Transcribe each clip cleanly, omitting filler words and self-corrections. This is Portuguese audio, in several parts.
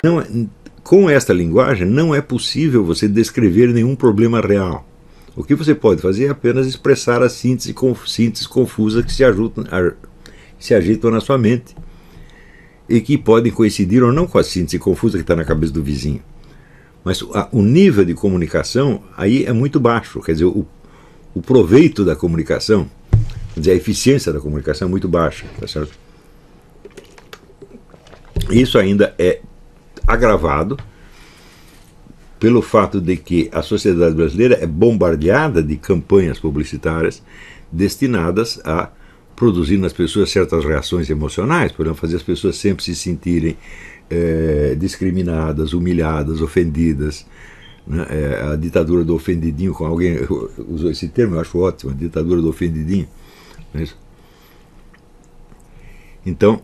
Não, com esta linguagem não é possível você descrever nenhum problema real. O que você pode fazer é apenas expressar as sínteses confusas que se agitam na sua mente e que podem coincidir ou não com a síntese confusa que está na cabeça do vizinho. Mas o nível de comunicação aí é muito baixo, quer dizer, o proveito da comunicação, quer dizer, a eficiência da comunicação é muito baixa, tá certo? Isso ainda é agravado pelo fato de que a sociedade brasileira é bombardeada de campanhas publicitárias destinadas a produzir nas pessoas certas reações emocionais, por exemplo, fazer as pessoas sempre se sentirem discriminadas, humilhadas, ofendidas. Né? A ditadura do ofendidinho, com alguém usou esse termo, eu acho ótimo, a ditadura do ofendidinho. Não é isso? Então,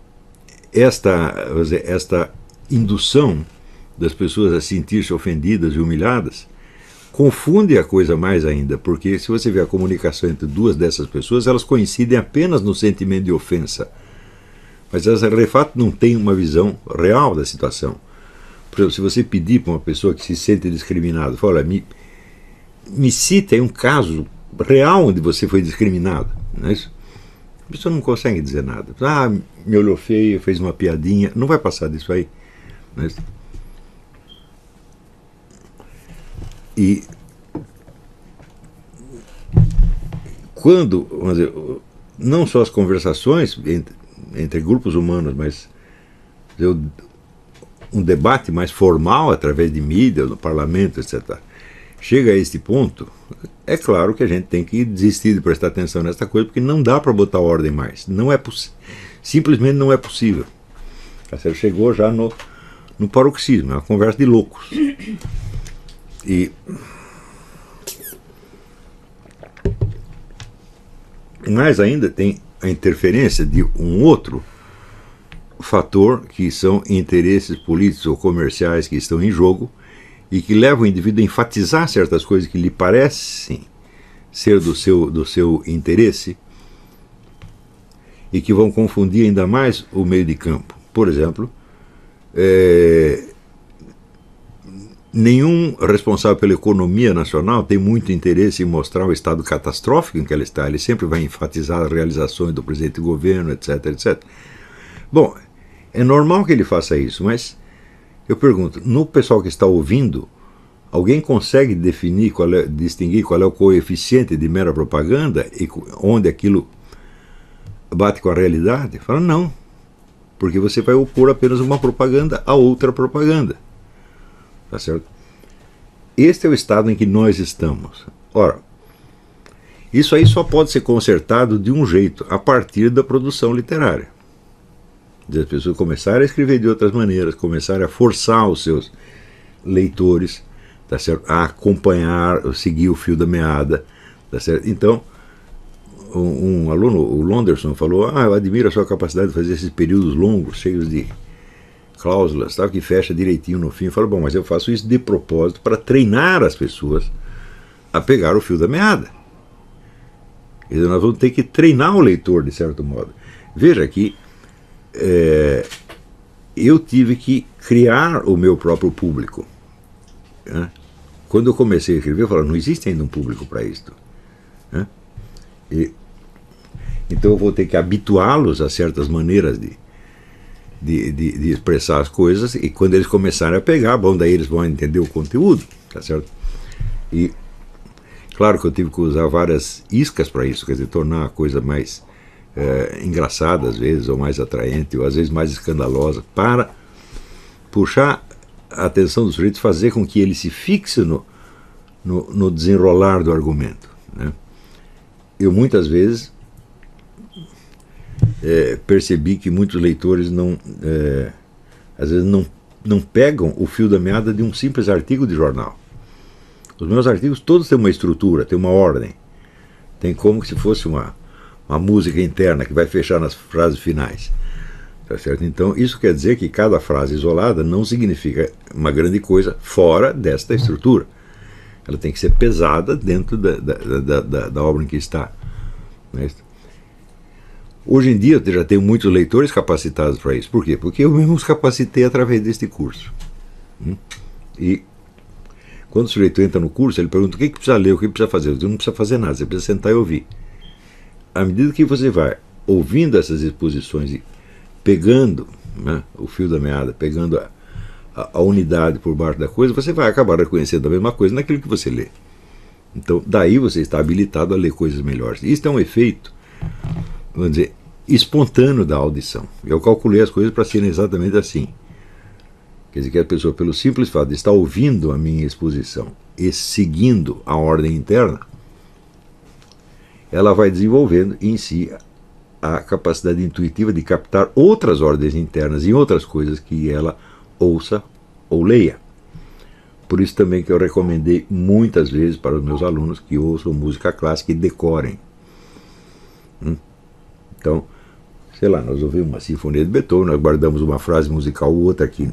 esta indução das pessoas a sentir-se ofendidas e humilhadas confunde a coisa mais ainda, porque se você vê a comunicação entre duas dessas pessoas, elas coincidem apenas no sentimento de ofensa, mas elas de fato não têm uma visão real da situação. Por exemplo, se você pedir para uma pessoa que se sente discriminada, fala, me cita aí um caso real onde você foi discriminado, não é isso? A pessoa não consegue dizer nada. Ah, me olhou feio, fez uma piadinha, não vai passar disso aí, não é isso? E quando, vamos dizer, não só as conversações entre grupos humanos, mas um debate mais formal através de mídia, no parlamento, etc., chega a este ponto, é claro que a gente tem que desistir de prestar atenção nessa coisa, porque não dá para botar ordem mais. Não é simplesmente não é possível. Você chegou já no paroxismo, é uma conversa de loucos. E mais ainda tem a interferência de um outro fator, que são interesses políticos ou comerciais que estão em jogo e que levam o indivíduo a enfatizar certas coisas que lhe parecem ser do seu interesse e que vão confundir ainda mais o meio de campo. Por exemplo, nenhum responsável pela economia nacional tem muito interesse em mostrar o estado catastrófico em que ela está. Ele sempre vai enfatizar as realizações do presidente do governo, etc, etc. Bom, é normal que ele faça isso, mas eu pergunto, no pessoal que está ouvindo, alguém consegue distinguir qual é o coeficiente de mera propaganda e onde aquilo bate com a realidade? Fala, não, porque você vai opor apenas uma propaganda a outra propaganda. Tá certo? Este é o estado em que nós estamos. Ora, isso aí só pode ser consertado de um jeito, a partir da produção literária. As pessoas começarem a escrever de outras maneiras, começarem a forçar os seus leitores, tá certo? A acompanhar, seguir o fio da meada. Tá certo? Então, um aluno, o Londerson, falou, eu admiro a sua capacidade de fazer esses períodos longos, cheios de cláusulas, que fecha direitinho no fim. Eu falo, bom, mas eu faço isso de propósito para treinar as pessoas a pegar o fio da meada. Quer dizer, nós vamos ter que treinar o leitor, de certo modo. Veja que eu tive que criar o meu próprio público. Né? Quando eu comecei a escrever, eu falei, não existe ainda um público para isto. Né? Então eu vou ter que habituá-los a certas maneiras de expressar as coisas, e quando eles começarem a pegar, bom, daí eles vão entender o conteúdo, tá certo? E claro que eu tive que usar várias iscas para isso, quer dizer, tornar a coisa mais engraçada às vezes, ou mais atraente, ou às vezes mais escandalosa, para puxar a atenção dos sujeitos, fazer com que ele se fixe no desenrolar do argumento. Né? Eu muitas vezes percebi que muitos leitores às vezes não pegam o fio da meada de um simples artigo de jornal. Os meus artigos todos têm uma estrutura, têm uma ordem, tem como se fosse uma música interna que vai fechar nas frases finais. Tá certo? Então isso quer dizer que cada frase isolada não significa uma grande coisa fora desta estrutura. Ela tem que ser pesada dentro da obra em que está. Né? Hoje em dia eu já tenho muitos leitores capacitados para isso. Por quê? Porque eu mesmo os capacitei através deste curso. E quando o sujeito entra no curso, ele pergunta o que precisa ler, o que precisa fazer. Você não precisa fazer nada, você precisa sentar e ouvir. À medida que você vai ouvindo essas exposições e pegando, né, o fio da meada, pegando a unidade por baixo da coisa, você vai acabar reconhecendo a mesma coisa naquilo que você lê. Então, daí você está habilitado a ler coisas melhores. Isso é um efeito, vamos dizer, espontâneo da audição. Eu calculei as coisas para serem exatamente assim. Quer dizer que a pessoa, pelo simples fato de estar ouvindo a minha exposição e seguindo a ordem interna, ela vai desenvolvendo em si a capacidade intuitiva de captar outras ordens internas em outras coisas que ela ouça ou leia. Por isso também que eu recomendei muitas vezes para os meus alunos que ouçam música clássica e decorem. Então, sei lá, nós ouvimos uma sinfonia de Beethoven, nós guardamos uma frase musical ou outra que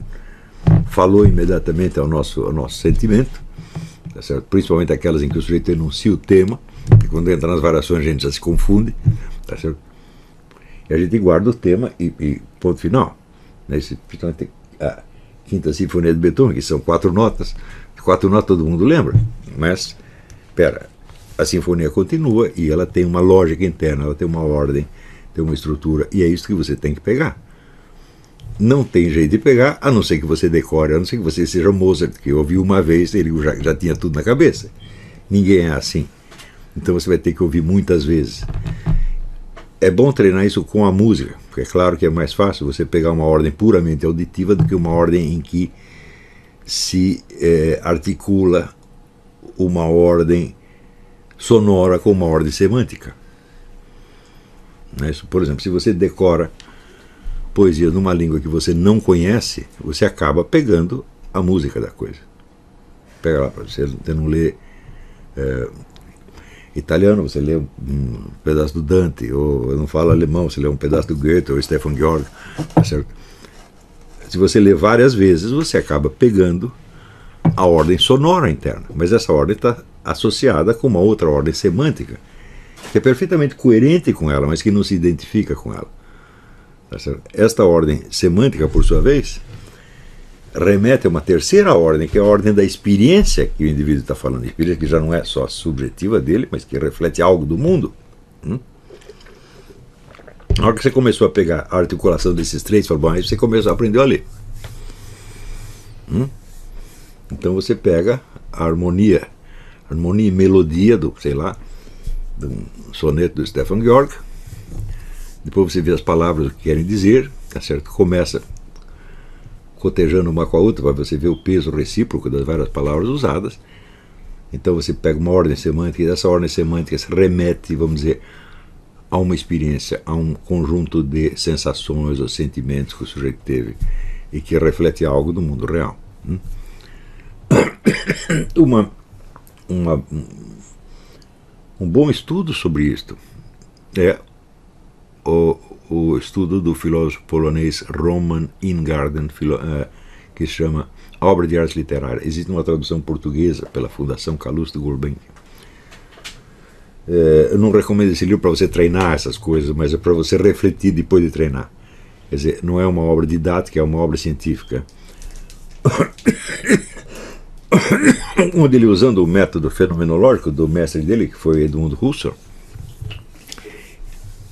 falou imediatamente ao nosso sentimento, tá certo? Principalmente aquelas em que o sujeito enuncia o tema, e quando entra nas variações a gente já se confunde, tá certo? E a gente guarda o tema e ponto final. Principalmente a Quinta Sinfonia de Beethoven, que são 4 notas todo mundo lembra, mas, a sinfonia continua e ela tem uma lógica interna, ela tem uma ordem, tem uma estrutura, e é isso que você tem que pegar. Não tem jeito de pegar, a não ser que você decore, a não ser que você seja Mozart, que ouviu uma vez, ele já tinha tudo na cabeça. Ninguém é assim. Então você vai ter que ouvir muitas vezes. É bom treinar isso com a música, porque é claro que é mais fácil você pegar uma ordem puramente auditiva do que uma ordem em que se articula uma ordem sonora com uma ordem semântica. Por exemplo, se você decora poesia numa língua que você não conhece, você acaba pegando a música da coisa. Pega lá, você não lê italiano, você lê um pedaço do Dante, ou não fala alemão, você lê um pedaço do Goethe ou Stefan Georg, tá certo? Se você lê várias vezes, você acaba pegando a ordem sonora interna, mas essa ordem está associada com uma outra ordem semântica, que é perfeitamente coerente com ela, mas que não se identifica com ela. Tá certo? Esta ordem semântica, por sua vez, remete a uma terceira ordem, que é a ordem da experiência que o indivíduo está falando. Experiência que já não é só subjetiva dele, mas que reflete algo do mundo. Na hora que você começou a pegar a articulação desses três, falou, bom, aí você começou a aprender a ler. Então você pega a harmonia e melodia do, sei lá, do soneto do Stefan Georg, depois você vê as palavras, o que querem dizer, tá certo? Começa cotejando uma com a outra, para você ver o peso recíproco das várias palavras usadas. Então você pega uma ordem semântica, e dessa ordem semântica se remete, vamos dizer, a uma experiência, a um conjunto de sensações ou sentimentos que o sujeito teve e que reflete algo do mundo real. Um bom estudo sobre isto é o estudo do filósofo polonês Roman Ingarden, que se chama Obra de Arte Literária. Existe uma tradução portuguesa pela Fundação Calouste Gulbenkian. Eu não recomendo esse livro para você treinar essas coisas, mas é para você refletir depois de treinar. Quer dizer, não é uma obra didática, é uma obra científica. Onde ele, usando o método fenomenológico do mestre dele, que foi Edmund Husserl,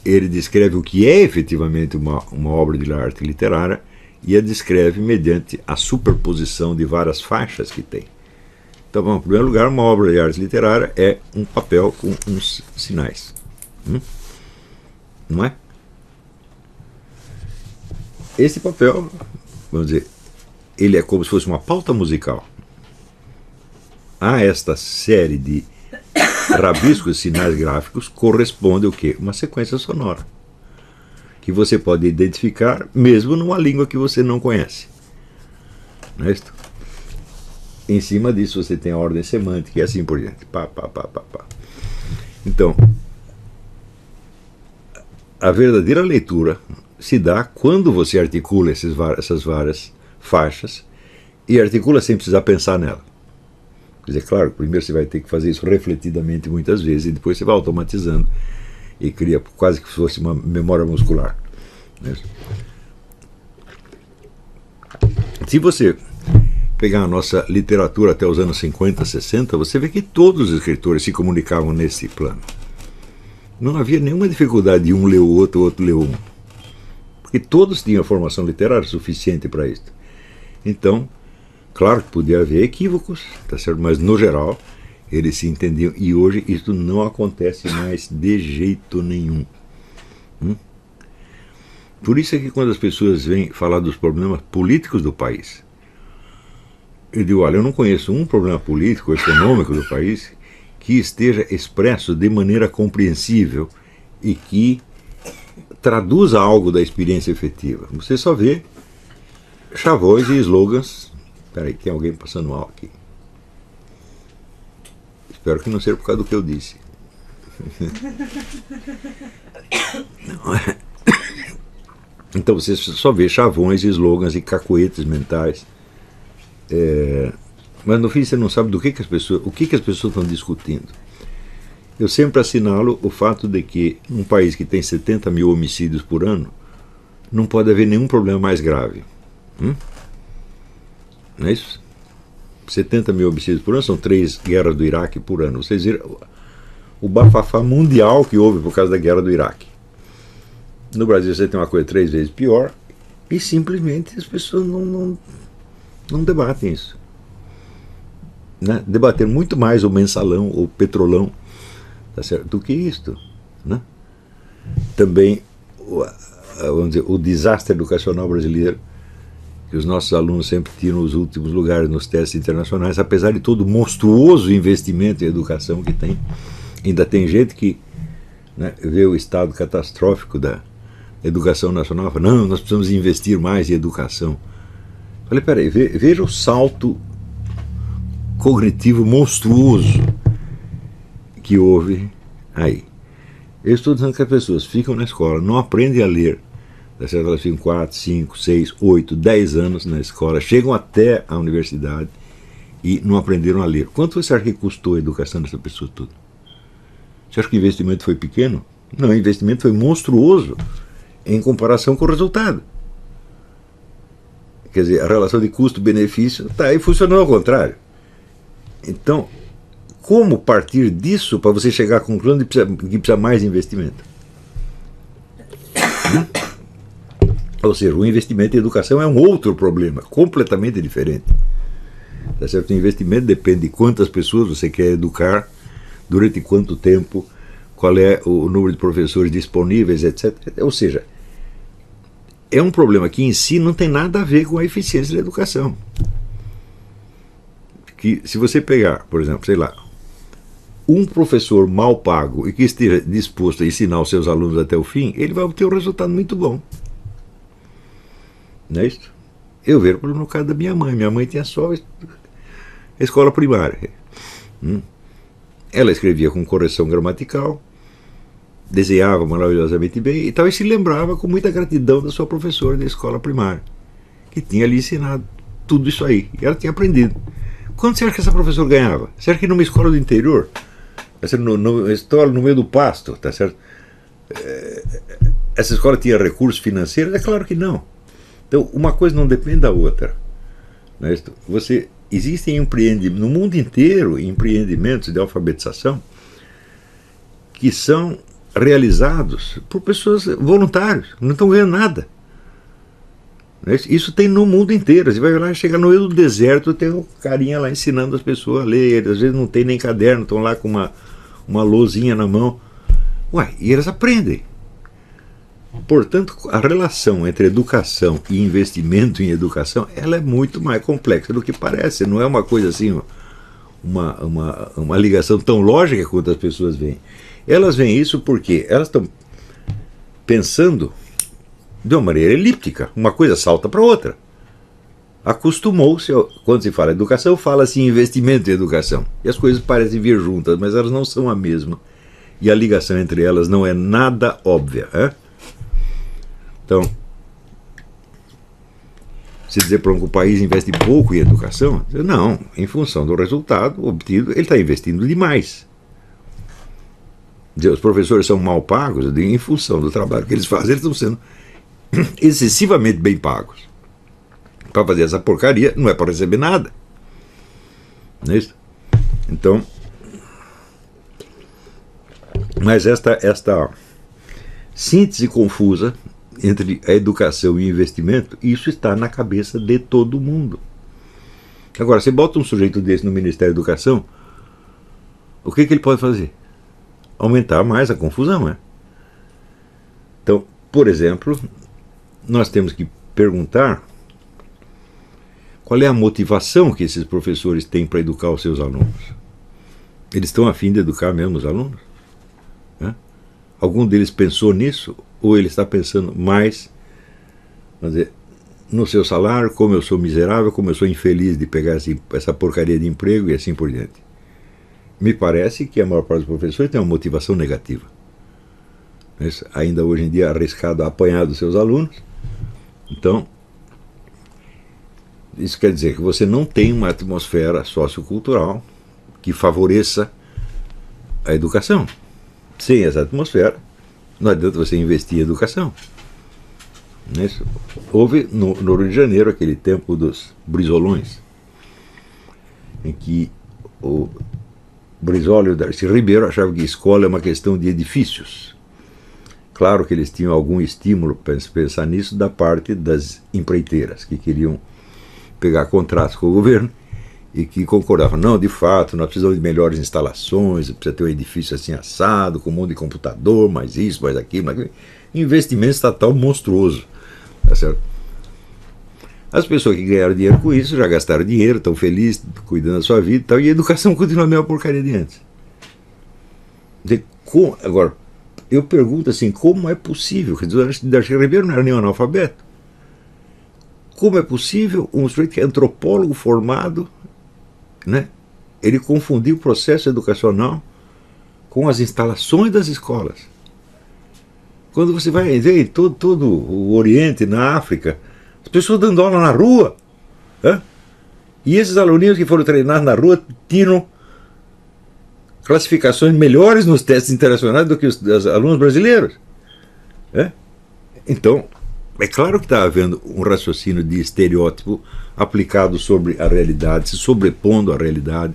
ele descreve o que é efetivamente uma obra de arte literária e a descreve mediante a superposição de várias faixas que tem. Então, vamos, em primeiro lugar, uma obra de arte literária é um papel com uns sinais. Não é? Esse papel, vamos dizer, ele é como se fosse uma pauta musical. A esta série de rabiscos e sinais gráficos corresponde o quê? Uma sequência sonora, que você pode identificar mesmo numa língua que você não conhece. Não é isto? Em cima disso você tem a ordem semântica e assim por diante. Então, a verdadeira leitura se dá quando você articula essas várias faixas e articula sem precisar pensar nela. Quer dizer, claro, primeiro você vai ter que fazer isso refletidamente muitas vezes e depois você vai automatizando e cria quase que fosse uma memória muscular. Se você pegar a nossa literatura até os anos 50, 60, você vê que todos os escritores se comunicavam nesse plano. Não havia nenhuma dificuldade de um ler o outro ler um. Porque todos tinham formação literária suficiente para isso. Então, claro que podia haver equívocos, tá certo? Mas no geral eles se entendiam, e hoje isso não acontece mais de jeito nenhum. Por isso é que quando as pessoas vêm falar dos problemas políticos do país, eu digo, olha, eu não conheço um problema político ou econômico do país que esteja expresso de maneira compreensível e que traduza algo da experiência efetiva. Você só vê chavões e slogans. Espera aí, tem alguém passando mal aqui. Espero que não seja por causa do que eu disse. Então você só vê chavões, slogans e cacoetes mentais. Mas no fim você não sabe o que as pessoas estão discutindo. Eu sempre assinalo o fato de que um país que tem 70 mil homicídios por ano não pode haver nenhum problema mais grave. Não é isso? 70 mil homicídios por ano são 3 guerras do Iraque por ano. Vocês viram o bafafá mundial que houve por causa da guerra do Iraque. No Brasil você tem uma coisa 3 vezes pior e simplesmente as pessoas não debatem isso. Né? Debater muito mais o mensalão ou o petrolão, tá certo, do que isto. Né? Também vamos dizer, o desastre educacional brasileiro, que os nossos alunos sempre tiram os últimos lugares nos testes internacionais, apesar de todo o monstruoso investimento em educação que tem. Ainda tem gente que, né, vê o estado catastrófico da educação nacional e fala, não, nós precisamos investir mais em educação. Falei, peraí, veja o salto cognitivo monstruoso que houve aí. Eu estou dizendo que as pessoas ficam na escola, não aprendem a ler. Elas ficam 4, 5, 6, 8, 10 anos na escola, chegam até a universidade e não aprenderam a ler. Quanto você acha que custou a educação dessa pessoa toda? Você acha que o investimento foi pequeno? Não, o investimento foi monstruoso em comparação com o resultado. Quer dizer, a relação de custo-benefício está aí funcionando ao contrário. Então, como partir disso para você chegar à conclusão de que precisa mais investimento? Ou seja, o investimento em educação é um outro problema, completamente diferente. Tá certo? O investimento depende de quantas pessoas você quer educar, durante quanto tempo, qual é o número de professores disponíveis, etc. Ou seja, é um problema que em si não tem nada a ver com a eficiência da educação. Que se você pegar, por exemplo, sei lá, um professor mal pago e que esteja disposto a ensinar os seus alunos até o fim, ele vai obter um resultado muito bom. Não é isso? Eu vejo no caso da minha mãe. Minha mãe tinha só a escola primária. Ela escrevia com correção gramatical, desenhava maravilhosamente bem e talvez se lembrava com muita gratidão da sua professora da escola primária, que tinha lhe ensinado tudo isso aí. E ela tinha aprendido. Quanto você acha que essa professora ganhava? Você acha que numa escola do interior, escola no meio do pasto, tá certo? Essa escola tinha recursos financeiros? É claro que não. Então, uma coisa não depende da outra. Né? Existem no mundo inteiro empreendimentos de alfabetização que são realizados por pessoas voluntárias, não estão ganhando nada. Isso tem no mundo inteiro. Você vai lá, chega no meio do deserto, tem um carinha lá ensinando as pessoas a ler, às vezes não tem nem caderno, estão lá com uma lousinha na mão. E eles aprendem. Portanto, a relação entre educação e investimento em educação, ela é muito mais complexa do que parece. Não é uma coisa assim, uma ligação tão lógica quanto as pessoas veem. Elas veem isso porque elas estão pensando de uma maneira elíptica. Uma coisa salta para outra. Acostumou-se, quando se fala educação, fala-se em investimento em educação. E as coisas parecem vir juntas, mas elas não são a mesma. E a ligação entre elas não é nada óbvia. Então, se dizer para que o país investe pouco em educação, não, em função do resultado obtido, ele está investindo demais. Os professores são mal pagos, eu digo, em função do trabalho que eles fazem, eles estão sendo excessivamente bem pagos. Para fazer essa porcaria, não é para receber nada. Não é isso? Então, mas esta síntese confusa entre a educação e o investimento, isso está na cabeça de todo mundo. Agora, você bota um sujeito desse no Ministério da Educação, o que ele pode fazer? Aumentar mais a confusão, né? Então, por exemplo, nós temos que perguntar qual é a motivação que esses professores têm para educar os seus alunos. Eles estão a fim de educar mesmo os alunos? Né? Algum deles pensou nisso? Ou ele está pensando mais, vamos dizer, no seu salário, como eu sou miserável, como eu sou infeliz de pegar essa porcaria de emprego e assim por diante? Me parece que a maior parte dos professores tem uma motivação negativa. Ainda hoje em dia arriscado a apanhar dos seus alunos. Então, isso quer dizer que você não tem uma atmosfera sociocultural que favoreça a educação. Sem essa atmosfera, não adianta você investir em educação. Houve no Rio de Janeiro aquele tempo dos brizolões, em que o Brizola e o Darcy Ribeiro achavam que escola é uma questão de edifícios. Claro que eles tinham algum estímulo para pensar nisso da parte das empreiteiras, que queriam pegar contratos com o governo e que concordavam. Não, de fato, nós precisamos de melhores instalações, precisa ter um edifício assim assado, com um monte de computador, mais isso, mais aquilo, mais aquilo. Investimento estatal monstruoso. Tá certo? As pessoas que ganharam dinheiro com isso já gastaram dinheiro, estão felizes, cuidando da sua vida e tal, e a educação continua a mesma porcaria de antes. Agora, eu pergunto assim, como é possível? Quer dizer, o Darcy Ribeiro não era nenhum analfabeto. Como é possível um sujeito que é antropólogo formado, né, ele confundir o processo educacional com as instalações das escolas? Quando você vai ver todo o Oriente, na África, as pessoas dando aula na rua, né? E esses aluninhos que foram treinados na rua tiram classificações melhores nos testes internacionais do que os alunos brasileiros. Né? Então, é claro que está havendo um raciocínio de estereótipo aplicado sobre a realidade, se sobrepondo à realidade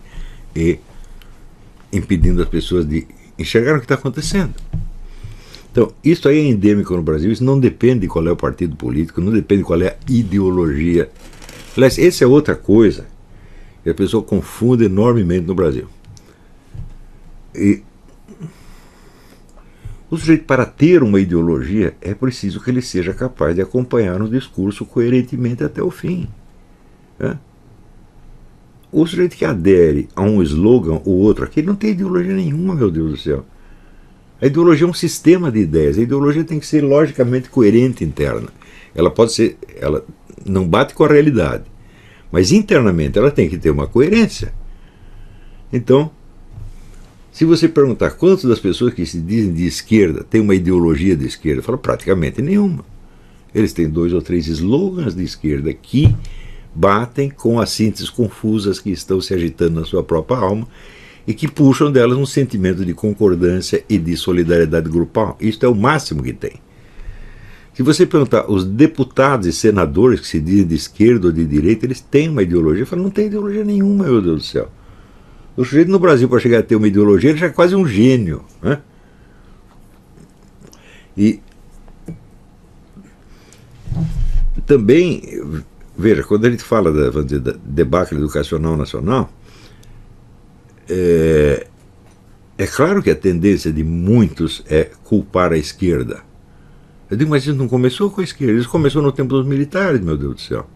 e impedindo as pessoas de enxergar o que está acontecendo. Então, isso aí é endêmico no Brasil, isso não depende de qual é o partido político, não depende de qual é a ideologia. Aliás, essa é outra coisa que a pessoa confunde enormemente no Brasil. E o sujeito, para ter uma ideologia, é preciso que ele seja capaz de acompanhar um discurso coerentemente até o fim. Né? O sujeito que adere a um slogan ou outro aqui não tem ideologia nenhuma, meu Deus do céu. A ideologia é um sistema de ideias. A ideologia tem que ser logicamente coerente interna. Ela pode ser, ela não bate com a realidade, mas internamente ela tem que ter uma coerência. Então, se você perguntar quantas das pessoas que se dizem de esquerda têm uma ideologia de esquerda, fala praticamente nenhuma. Eles têm 2 ou 3 slogans de esquerda que batem com as sínteses confusas que estão se agitando na sua própria alma e que puxam delas um sentimento de concordância e de solidariedade grupal. Isso é o máximo que tem. Se você perguntar, os deputados e senadores que se dizem de esquerda ou de direita, eles têm uma ideologia? Fala, não tem ideologia nenhuma, meu Deus do céu. O sujeito no Brasil, para chegar a ter uma ideologia, ele já é quase um gênio. Né? E também, veja, quando a gente fala da debacle educacional nacional, é claro que a tendência de muitos é culpar a esquerda. Eu digo, mas isso não começou com a esquerda, isso começou no tempo dos militares, meu Deus do céu.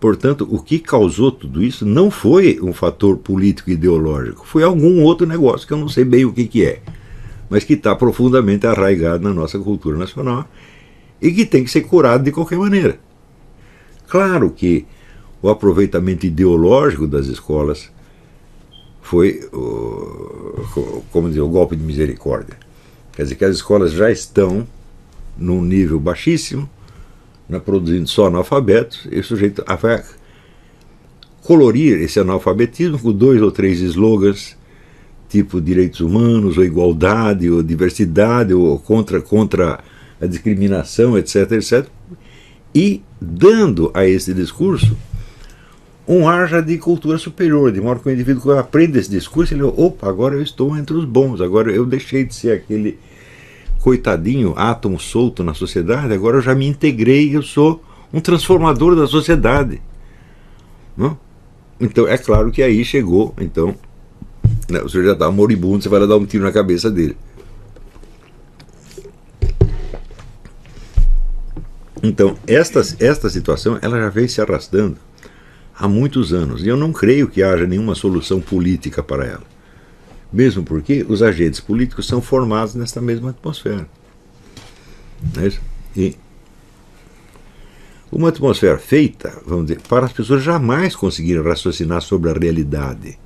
Portanto, o que causou tudo isso não foi um fator político ideológico, foi algum outro negócio que eu não sei bem o que é, mas que está profundamente arraigado na nossa cultura nacional e que tem que ser curado de qualquer maneira. Claro que o aproveitamento ideológico das escolas foi, como dizer, o golpe de misericórdia. Quer dizer que as escolas já estão num nível baixíssimo, produzindo só analfabetos, e o sujeito vai colorir esse analfabetismo com 2 ou 3 slogans tipo direitos humanos, ou igualdade, ou diversidade, ou contra a discriminação, etc., etc., e dando a esse discurso um ar já de cultura superior, de modo que o indivíduo aprende esse discurso, ele, opa, agora eu estou entre os bons, agora eu deixei de ser aquele coitadinho, átomo solto na sociedade, agora eu já me integrei, eu sou um transformador da sociedade. Não? Então, é claro que aí chegou, então, né, o senhor já está moribundo, você vai lá dar um tiro na cabeça dele. Então, esta situação, ela já vem se arrastando há muitos anos, e eu não creio que haja nenhuma solução política para ela. Mesmo porque os agentes políticos são formados nesta mesma atmosfera. Não é isso? E uma atmosfera feita, vamos dizer, para as pessoas jamais conseguirem raciocinar sobre a realidade.